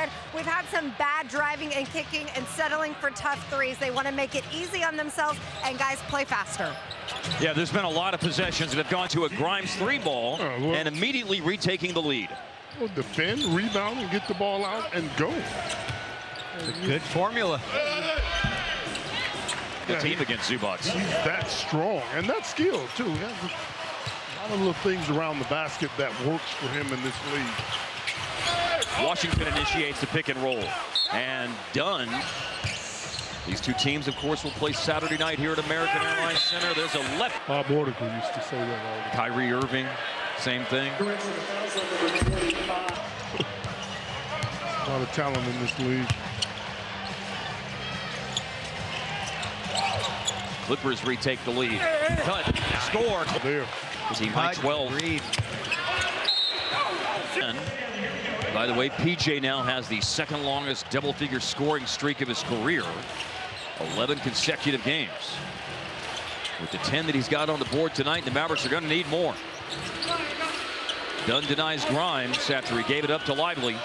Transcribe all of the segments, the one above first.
said, we've had some bad driving and kicking and settling for tough threes. They want to make it easy on themselves, and guys, play faster. Yeah, there's been a lot of possessions that have gone to a Grimes 3 ball and immediately retaking the lead. Well, defend, rebound, and get the ball out and go. It's a good formula. The team against Zubac. He's that strong and that skilled too. He has a lot of little things around the basket that works for him in this league. Washington initiates the pick and roll. And done. These two teams, of course, will play Saturday night here at American Airlines Center. There's a left. Bob Oracle used to say that all the time. Kyrie Irving, same thing. A lot of talent in this league. Clippers retake the lead. Cut, score. There. Team high 12. And, by the way, PJ now has the second longest double-figure scoring streak of his career. 11 consecutive games. With the 10 that he's got on the board tonight, the Mavericks are going to need more. Dunn denies Grimes after he gave it up to Lively.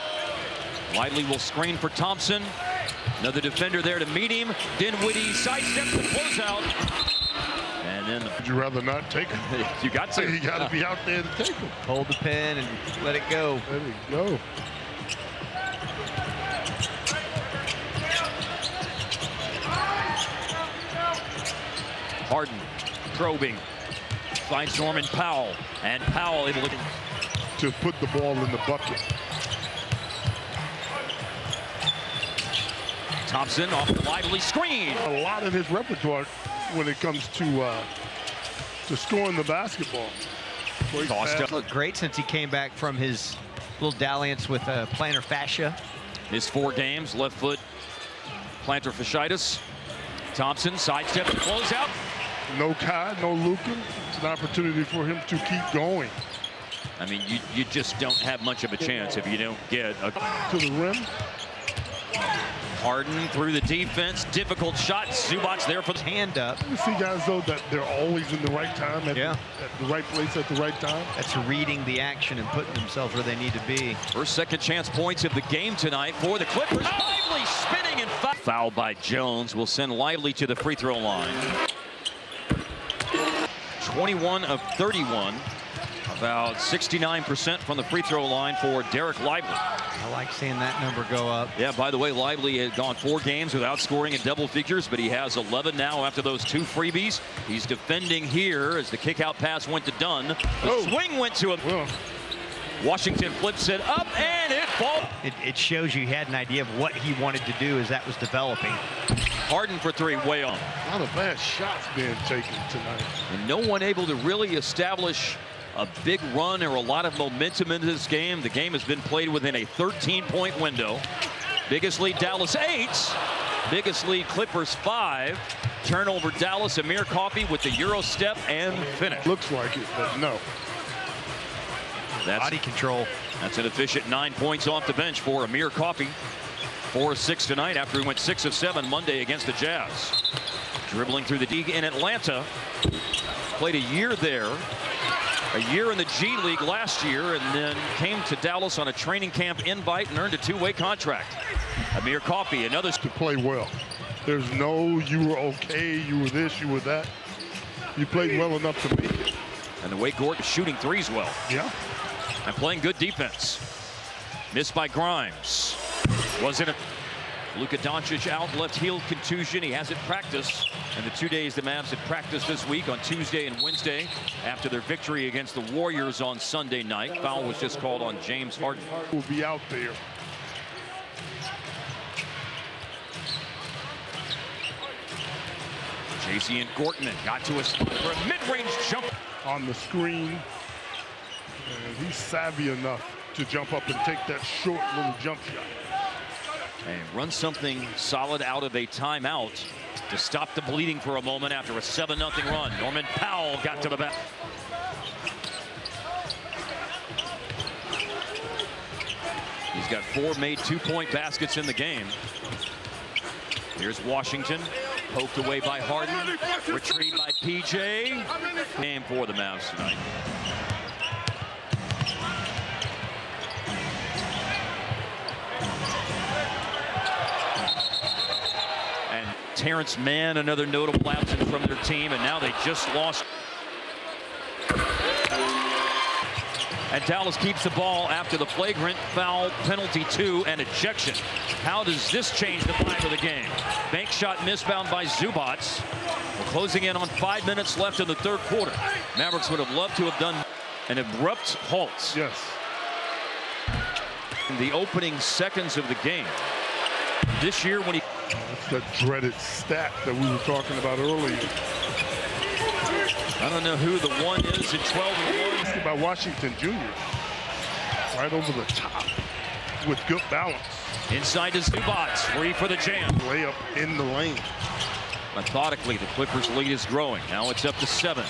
Lively will screen for Thompson. Another defender there to meet him. Dinwiddie sidesteps the closeout. And then... Would you rather not take him? You got to. You got to be out there to take him. Hold the pin and let it go. Let it go. Harden probing. Finds Norman Powell. And Powell able to put the ball in the bucket. Thompson off the Lively screen. A lot of his repertoire when it comes to scoring the basketball. Looked great since he came back from his little dalliance with plantar fascia. His 4 games, left foot plantar fasciitis. Thompson sidestep to close out. No Kai, no Luka. It's an opportunity for him to keep going. I mean, you just don't have much of a chance if you don't get a... To the rim. Harden through the defense. Difficult shot. Zubac there for the hand up. You see guys, though, that they're always in the right time, at the right place at the right time. That's reading the action and putting themselves where they need to be. First second chance points of the game tonight for the Clippers. Lively spinning and foul by Jones will send Lively to the free throw line. 21 of 31. About 69% from the free throw line for Derek Lively. I like seeing that number go up. Yeah, by the way, Lively had gone 4 games without scoring in double figures, but he has 11 now after those 2 freebies. He's defending here as the kick-out pass went to Dunn. The swing went to him. Washington flips it up, and it falls. It shows you he had an idea of what he wanted to do as that was developing. Harden for 3, way on. A lot of bad shots being taken tonight. And no one able to really establish a big run or a lot of momentum into this game. The game has been played within a 13-point window. Biggest lead, Dallas 8. Biggest lead, Clippers 5. Turnover, Dallas. Amir Coffey with the Euro step and finish. Looks like it, but no. That's body control. That's an efficient 9 points off the bench for Amir Coffey. 4 of 6 tonight after he went 6 of 7 Monday against the Jazz. Dribbling through the league in Atlanta. Played a year there. A year in the G League last year, and then came to Dallas on a training camp invite and earned a 2-way contract. Amir Coffey, another to play well. There's no you were okay, you were this, you were that. You played well enough to make it. And the way Gordon shooting threes well. Yeah. And playing good defense. Missed by Grimes. Wasn't it? Luka Doncic out, left heel contusion. He hasn't practiced. And the 2 days the Mavs had practiced this week on Tuesday and Wednesday after their victory against the Warriors on Sunday night. Foul was just called on James Harden. Will be out there. JC and Gorton got to a spot for a mid-range jump. On the screen. And he's savvy enough to jump up and take that short little jump shot. And run something solid out of a timeout to stop the bleeding for a moment after a 7-0 run. Norman Powell got to the back. He's got 4 made 2-point baskets in the game. Here's Washington, poked away by Harden, retrieved by PJ. Game for the Mavs tonight. Terrence Mann, another notable absence from their team, and now they just lost. And Dallas keeps the ball after the flagrant foul, penalty 2, and ejection. How does this change the vibe of the game? Bank shot misbound by Zubats. We're closing in on 5 minutes left in the third quarter. Mavericks would have loved to have done an abrupt halt. Yes. In the opening seconds of the game. This year when he... That's that dreaded stat that we were talking about earlier. I don't know who the one is at 12-1. By Washington Jr. Right over the top with good balance. Inside to Zubats, free for the jam. Layup in the lane. Methodically, the Clippers' lead is growing. Now it's up to 7.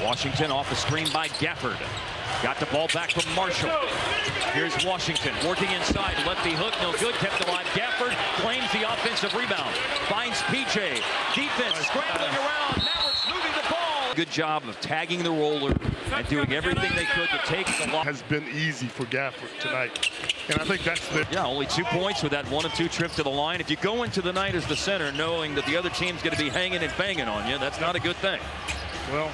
Washington off the screen by Gafford. Got the ball back from Marshall. Here's Washington working inside. Lefty hook, no good. Kept alive. Gafford claims the offensive rebound. Finds PJ. Defense scrambling around. Mavericks moving the ball. Good job of tagging the roller and doing everything they could to take the loss. Has been easy for Gafford tonight. And I think that's the... Yeah, only 2 points with that 1 of 2 trip to the line. If you go into the night as the center knowing that the other team's going to be hanging and banging on you, that's not a good thing. Well,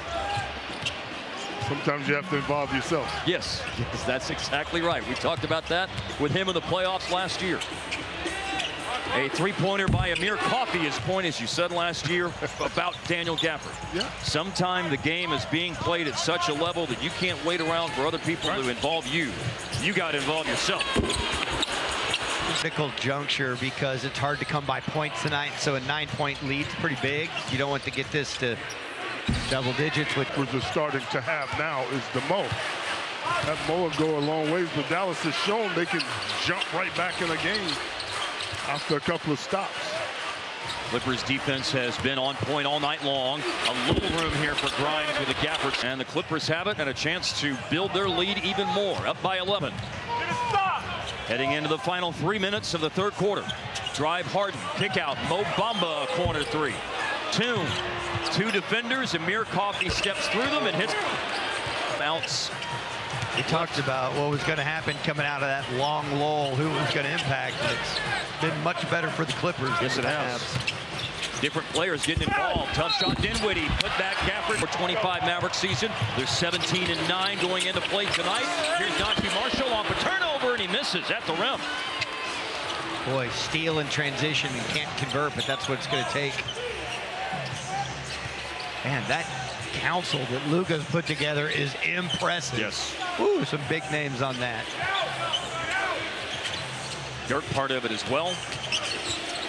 sometimes you have to involve yourself. Yes, that's exactly right. We talked about that with him in the playoffs last year. A three-pointer by Amir Coffey, his point, as you said last year, about Daniel Gafford. Yeah. Sometime the game is being played at such a level that you can't wait around for other people to involve you. You got to involve yourself. Critical juncture because it's hard to come by points tonight, so a 9-point lead's pretty big. You don't want to get this to double digits. With We're starting to have now is the Mo. That Mo will go a long ways, but Dallas has shown they can jump right back in a game after a couple of stops. Clippers defense has been on point all night long. A little room here for Grimes with the Gafford. And the Clippers have it and a chance to build their lead even more. Up by 11. Heading into the final 3 minutes of the third quarter. Drive Harden. Kick out. Mo Bamba, corner 3. Two defenders. Amir Coffey steps through them and hits. Bounce. we talked about what was going to happen coming out of that long lull, who was going to impact. It's been much better for the Clippers. Yes, it has. Different players getting involved. Tough shot, Dinwiddie. Put back Gafford for 25 Mavericks season. They're 17-9 going into play tonight. Here's Donkey Marshall off a turnover, and he misses at the rim. Boy, steal in transition and can't convert, but that's what it's going to take. Man, that council that Luka's put together is impressive. Yes. Ooh, some big names on that. Dirk part of it as well.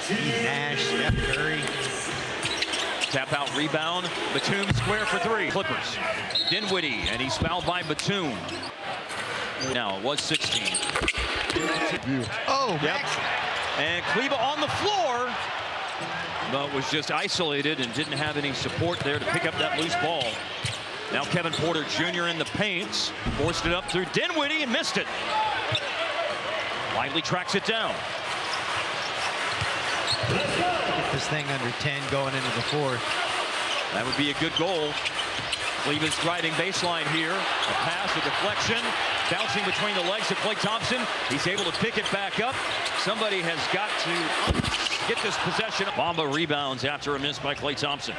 Nash, Steph Curry. Tap out rebound. Batum square for three. Clippers. Dinwiddie, and he's fouled by Batum. Now it was 16. Oh, yep. And Kleba on the floor, but was just isolated and didn't have any support there to pick up that loose ball. Now Kevin Porter Jr. in the paint, forced it up through Dinwiddie and missed it. Lively tracks it down. Get this thing under 10 going into the fourth. That would be a good goal. Kleba's driving baseline here. A pass, a deflection, bouncing between the legs of Klay Thompson. He's able to pick it back up. Somebody has got to get this possession. Bamba rebounds after a miss by Klay Thompson.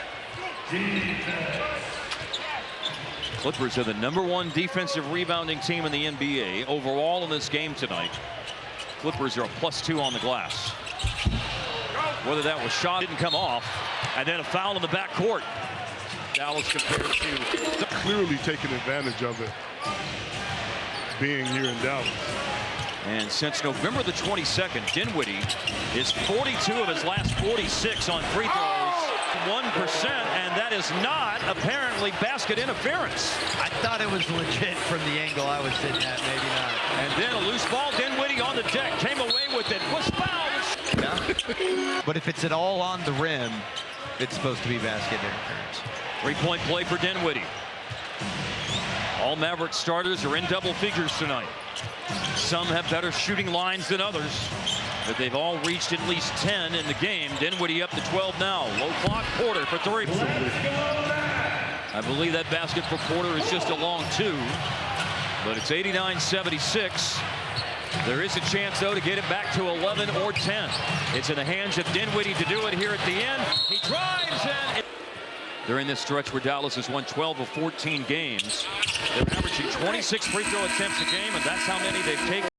Clippers are the #1 defensive rebounding team in the NBA overall in this game tonight. Clippers are a +2 on the glass. Whether that was shot, didn't come off, and then a foul in the backcourt. Dallas compared to clearly taking advantage of it being here in Dallas. And since November the 22nd, Dinwiddie is 42 of his last 46 on free throws, 1%, and that is not apparently basket interference. I thought it was legit from the angle I was sitting at, maybe not. And then a loose ball, Dinwiddie on the deck, came away with it, was fouled. Yeah. But if it's at all on the rim, it's supposed to be basket interference. Three-point play for Dinwiddie. All Mavericks starters are in double figures tonight. Some have better shooting lines than others, but they've all reached at least 10 in the game. Dinwiddie up to 12 now. Low clock, Porter for three. I believe that basket for Porter is just a long two, but it's 89-76. There is a chance, though, to get it back to 11 or 10. It's in the hands of Dinwiddie to do it here at the end. He drives and during this stretch where Dallas has won 12 of 14 games, they're averaging 26 free throw attempts a game, and that's how many they've taken.